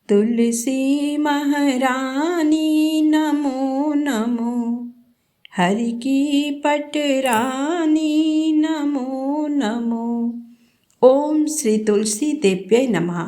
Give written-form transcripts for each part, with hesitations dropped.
तुलसी महारानी नमो नमो, हरि की पटरानी नमो नमो। ओम श्री तुलसी देव्यै नमः।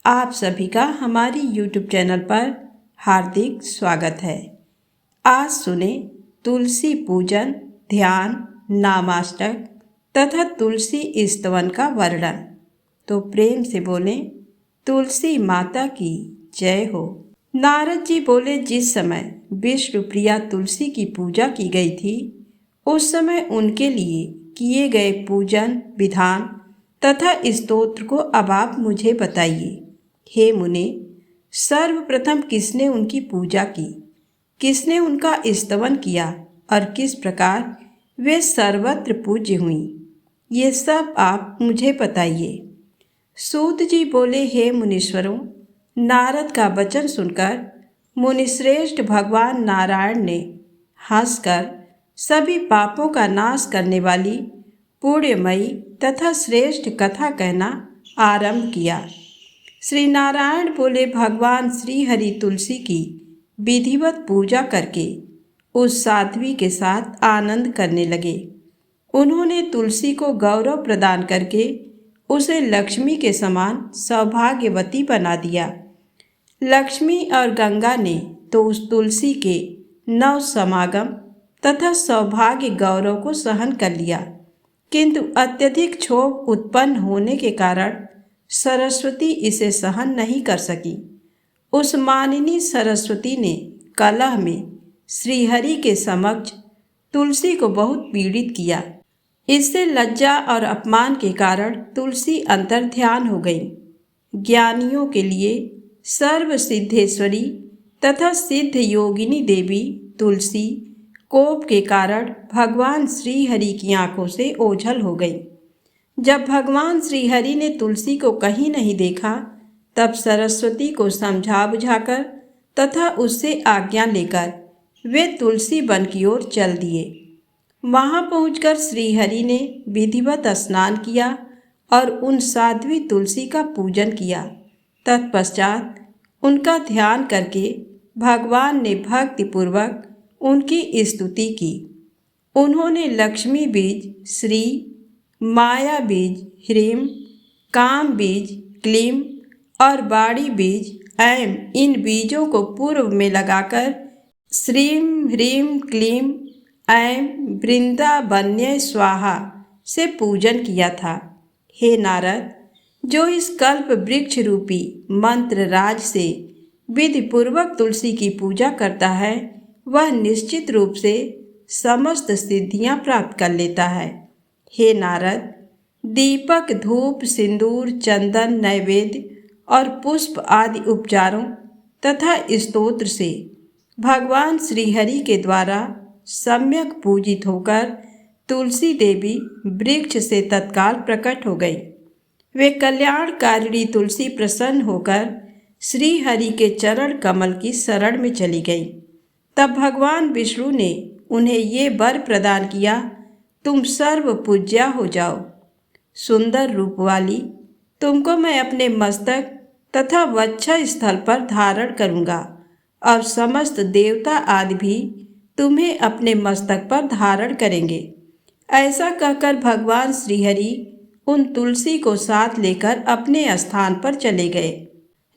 आप सभी का हमारी YouTube चैनल पर हार्दिक स्वागत है। आज सुने तुलसी पूजन, ध्यान, नामाष्टक तथा तुलसी स्तवन का वर्णन। तो प्रेम से बोलें, तुलसी माता की जय हो। नारद जी बोले, जिस समय विष्णु प्रिया तुलसी की पूजा की गई थी, उस समय उनके लिए किए गए पूजन विधान तथा स्तोत्र को अब आप मुझे बताइए। हे मुने, सर्वप्रथम किसने उनकी पूजा की, किसने उनका स्तवन किया और किस प्रकार वे सर्वत्र पूज्य हुई, ये सब आप मुझे बताइए। सूत जी बोले, हे मुनीश्वरों, नारद का वचन सुनकर मुनिश्रेष्ठ भगवान नारायण ने हंसकर सभी पापों का नाश करने वाली पुण्यमयी तथा श्रेष्ठ कथा कहना आरंभ किया। श्री नारायण बोले, भगवान श्री हरि तुलसी की विधिवत पूजा करके उस साध्वी के साथ आनंद करने लगे। उन्होंने तुलसी को गौरव प्रदान करके उसे लक्ष्मी के समान सौभाग्यवती बना दिया। लक्ष्मी और गंगा ने तो उस तुलसी के नव समागम तथा सौभाग्य गौरव को सहन कर लिया, किंतु अत्यधिक क्षोभ उत्पन्न होने के कारण सरस्वती इसे सहन नहीं कर सकी। उस मानिनी सरस्वती ने कलह में श्रीहरि के समक्ष तुलसी को बहुत पीड़ित किया। इससे लज्जा और अपमान के कारण तुलसी अंतर्ध्यान हो गई। ज्ञानियों के लिए सर्व सिद्धेश्वरी तथा सिद्ध योगिनी देवी तुलसी कोप के कारण भगवान श्रीहरि की आंखों से ओझल हो गई। जब भगवान श्रीहरि ने तुलसी को कहीं नहीं देखा, तब सरस्वती को समझा बुझाकर तथा उससे आज्ञा लेकर वे तुलसी वन की ओर चल दिए। वहां पहुंचकर श्रीहरि ने विधिवत स्नान किया और उन साध्वी तुलसी का पूजन किया। तत्पश्चात उनका ध्यान करके भगवान ने भक्तिपूर्वक उनकी स्तुति की। उन्होंने लक्ष्मी बीज श्री, माया बीज ह्रीम, काम बीज क्लीम और बाड़ी बीज ऐम, इन बीजों को पूर्व में लगाकर श्रीम ह्रीम क्लीम ऐं वृंदावन्य स्वाहा से पूजन किया था। हे नारद, जो इस कल्प वृक्ष रूपी मंत्र राज से विधि पूर्वक तुलसी की पूजा करता है, वह निश्चित रूप से समस्त सिद्धियां प्राप्त कर लेता है। हे नारद, दीपक, धूप, सिंदूर, चंदन, नैवेद्य और पुष्प आदि उपचारों तथा स्तोत्र से भगवान श्रीहरि के द्वारा सम्यक पूजित होकर तुलसी देवी वृक्ष से तत्काल प्रकट हो गई। वे कल्याणकारिणी तुलसी प्रसन्न होकर श्री हरि के चरण कमल की शरण में चली गई। तब भगवान विष्णु ने उन्हें ये वर प्रदान किया, तुम सर्व पूज्या हो जाओ। सुंदर रूप वाली तुमको मैं अपने मस्तक तथा वक्ष स्थल पर धारण करूँगा और समस्त देवता आदि भी तुम्हें अपने मस्तक पर धारण करेंगे। ऐसा कहकर भगवान श्रीहरि उन तुलसी को साथ लेकर अपने स्थान पर चले गए।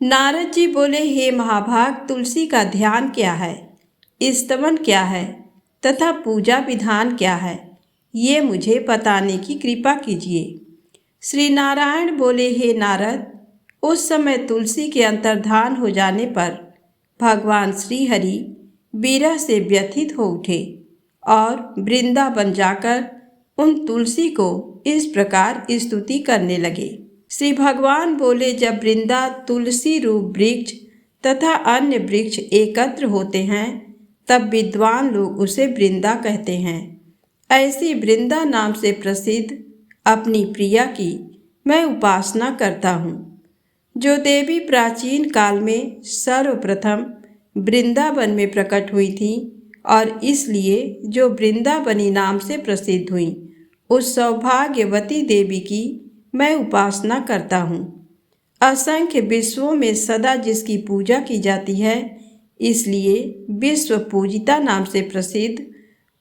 नारद जी बोले, हे महाभाग, तुलसी का ध्यान क्या है, स्तवन क्या है तथा पूजा विधान क्या है, ये मुझे बताने की कृपा कीजिए। श्री नारायण बोले, हे नारद, उस समय तुलसी के अंतर्धान हो जाने पर भगवान श्रीहरि विरह से व्यथित हो उठे और वृंदावन जाकर उन तुलसी को इस प्रकार स्तुति करने लगे। श्री भगवान बोले, जब वृंदा तुलसी रूप वृक्ष तथा अन्य वृक्ष एकत्र होते हैं, तब विद्वान लोग उसे वृंदा कहते हैं। ऐसी वृंदा नाम से प्रसिद्ध अपनी प्रिया की मैं उपासना करता हूँ। जो देवी प्राचीन काल में सर्वप्रथम वृंदावन में प्रकट हुई थी और इसलिए जो वृंदावनी नाम से प्रसिद्ध हुई, उस सौभाग्यवती देवी की मैं उपासना करता हूँ। असंख्य विश्वों में सदा जिसकी पूजा की जाती है, इसलिए विश्व पूजिता नाम से प्रसिद्ध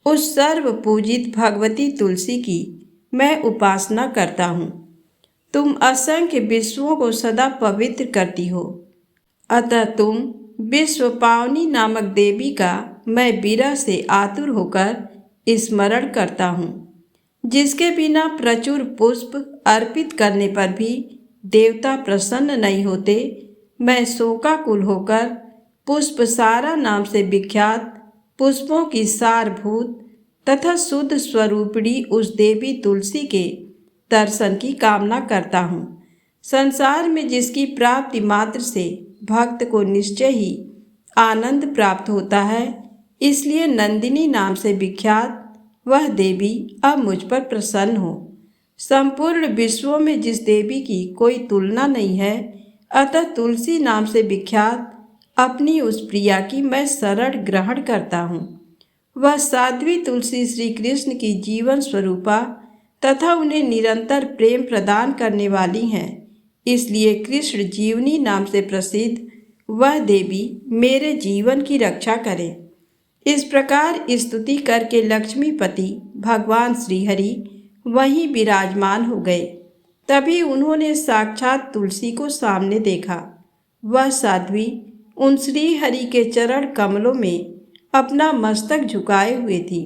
उस सर्व पूजित भगवती तुलसी की मैं उपासना करता हूँ। तुम असंख्य विश्वों को सदा पवित्र करती हो, अतः तुम विश्व पावनी नामक देवी का मैं विरह से आतुर होकर स्मरण करता हूँ, जिसके बिना प्रचुर पुष्प अर्पित करने पर भी देवता प्रसन्न नहीं होते। मैं शोकाकुल होकर पुष्पसारा नाम से विख्यात पुष्पों की सारभूत तथा शुद्ध स्वरूपिणी उस देवी तुलसी के दर्शन की कामना करता हूँ। संसार में जिसकी प्राप्ति मात्र से भक्त को निश्चय ही आनंद प्राप्त होता है, इसलिए नंदिनी नाम से विख्यात वह देवी अब मुझ पर प्रसन्न हो। संपूर्ण विश्वों में जिस देवी की कोई तुलना नहीं है, अतः तुलसी नाम से विख्यात अपनी उस प्रिया की मैं शरण ग्रहण करता हूँ। वह साध्वी तुलसी श्री कृष्ण की जीवन स्वरूपा तथा उन्हें निरंतर प्रेम प्रदान करने वाली हैं, इसलिए कृष्ण जीवनी नाम से प्रसिद्ध वह देवी मेरे जीवन की रक्षा करे। इस प्रकार स्तुति करके लक्ष्मीपति भगवान श्रीहरि वहीं विराजमान हो गए। तभी उन्होंने साक्षात तुलसी को सामने देखा। वह साध्वी उन श्रीहरि के चरण कमलों में अपना मस्तक झुकाए हुए थी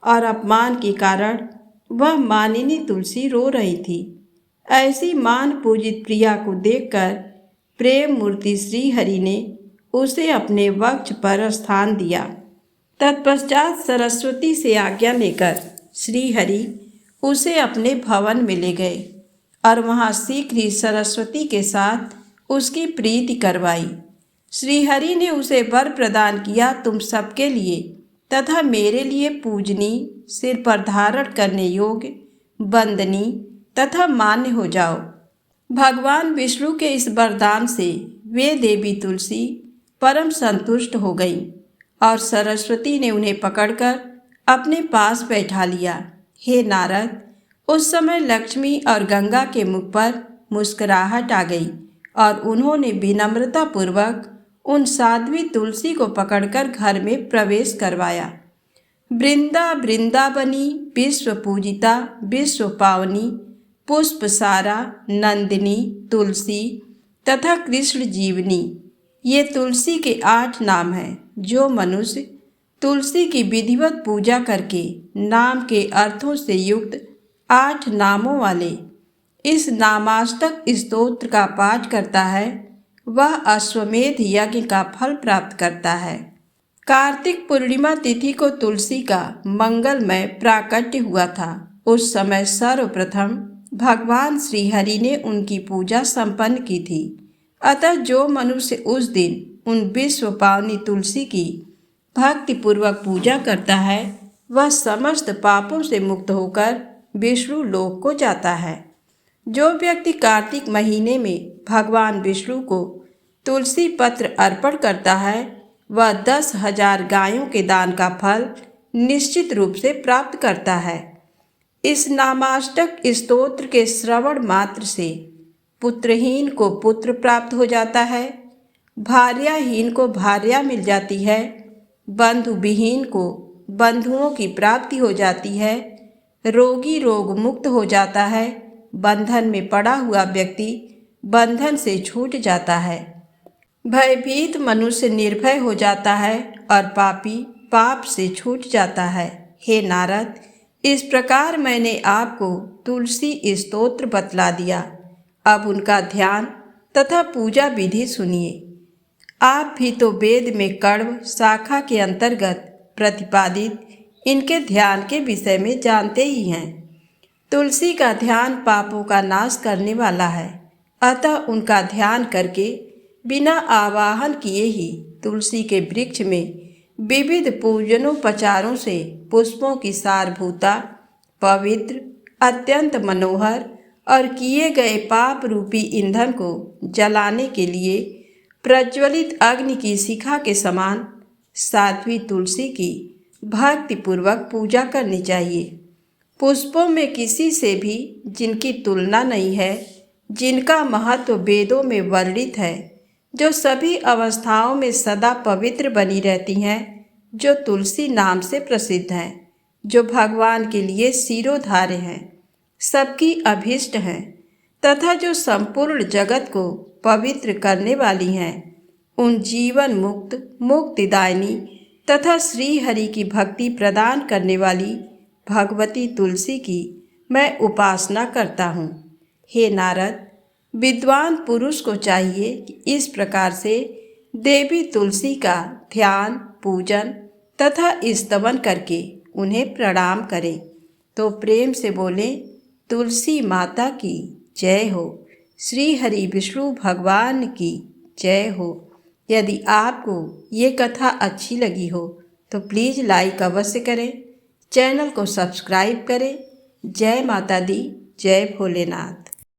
और अपमान के कारण वह मानिनी तुलसी रो रही थी। ऐसी मान पूजित प्रिया को देखकर प्रेम मूर्ति श्रीहरि ने उसे अपने वक्ष पर स्थान दिया। तत्पश्चात सरस्वती से आज्ञा लेकर श्रीहरि उसे अपने भवन में ले गए और वहाँ शीघ्र ही सरस्वती के साथ उसकी प्रीति करवाई। श्रीहरि ने उसे वर प्रदान किया, तुम सबके लिए तथा मेरे लिए पूजनी, सिर पर धारण करने योग्य, वंदनी तथा मान्य हो जाओ। भगवान विष्णु के इस वरदान से वे देवी तुलसी परम संतुष्ट हो गई और सरस्वती ने उन्हें पकड़कर अपने पास बैठा लिया। हे नारद, उस समय लक्ष्मी और गंगा के मुख पर मुस्कुराहट आ गई और उन्होंने विनम्रता पूर्वक उन साध्वी तुलसी को पकड़कर घर में प्रवेश करवाया। वृंदावनी, विश्व पूजिता, विश्व पावनी, पुष्पसारा, नंदिनी, तुलसी तथा कृष्ण जीवनी, ये तुलसी के 8 नाम हैं। जो मनुष्य तुलसी की विधिवत पूजा करके नाम के अर्थों से युक्त 8 नामों वाले इस नामाष्टक स्तोत्र का पाठ करता है, वह अश्वमेध यज्ञ का फल प्राप्त करता है। कार्तिक पूर्णिमा तिथि को तुलसी का मंगलमय प्राकट्य हुआ था। उस समय सर्वप्रथम भगवान श्रीहरि ने उनकी पूजा संपन्न की थी। अतः जो मनुष्य उस दिन उन विश्व पावनी तुलसी की भक्तिपूर्वक पूजा करता है, वह समस्त पापों से मुक्त होकर विष्णु लोक को जाता है। जो व्यक्ति कार्तिक महीने में भगवान विष्णु को तुलसी पत्र अर्पण करता है, वह 10,000 गायों के दान का फल निश्चित रूप से प्राप्त करता है। इस नामाष्टक स्तोत्र के श्रवण मात्र से पुत्रहीन को पुत्र प्राप्त हो जाता है, भार्याहीन को भार्या मिल जाती है, बंधु विहीन को बंधुओं की प्राप्ति हो जाती है, रोगी रोग मुक्त हो जाता है, बंधन में पड़ा हुआ व्यक्ति बंधन से छूट जाता है, भयभीत मनुष्य निर्भय हो जाता है और पापी पाप से छूट जाता है। हे नारद, इस प्रकार मैंने आपको तुलसी स्तोत्र बतला दिया। अब उनका ध्यान तथा पूजा विधि सुनिए। आप भी तो वेद में कण्व शाखा के अंतर्गत प्रतिपादित इनके ध्यान के विषय में जानते ही हैं। तुलसी का ध्यान पापों का नाश करने वाला है, अतः उनका ध्यान करके बिना आवाहन किए ही तुलसी के वृक्ष में विविध पूजनोपचारों से पुष्पों की सारभूता, पवित्र, अत्यंत मनोहर और किए गए पाप रूपी ईंधन को जलाने के लिए प्रज्वलित अग्नि की शिखा के समान साध्वी तुलसी की भक्तिपूर्वक पूजा करनी चाहिए। पुष्पों में किसी से भी जिनकी तुलना नहीं है, जिनका महत्व वेदों में वर्णित है, जो सभी अवस्थाओं में सदा पवित्र बनी रहती हैं, जो तुलसी नाम से प्रसिद्ध हैं, जो भगवान के लिए शिरोधार्य हैं, सबकी अभीष्ट हैं तथा जो संपूर्ण जगत को पवित्र करने वाली हैं, उन जीवन मुक्त मुक्तिदायिनी तथा श्री हरि की भक्ति प्रदान करने वाली भगवती तुलसी की मैं उपासना करता हूँ। हे नारद, विद्वान पुरुष को चाहिए कि इस प्रकार से देवी तुलसी का ध्यान, पूजन तथा स्तवन करके उन्हें प्रणाम करें। तो प्रेम से बोलें, तुलसी माता की जय हो, श्री हरि विष्णु भगवान की जय हो। यदि आपको ये कथा अच्छी लगी हो तो प्लीज़ लाइक अवश्य करें, चैनल को सब्सक्राइब करें। जय माता दी, जय भोलेनाथ।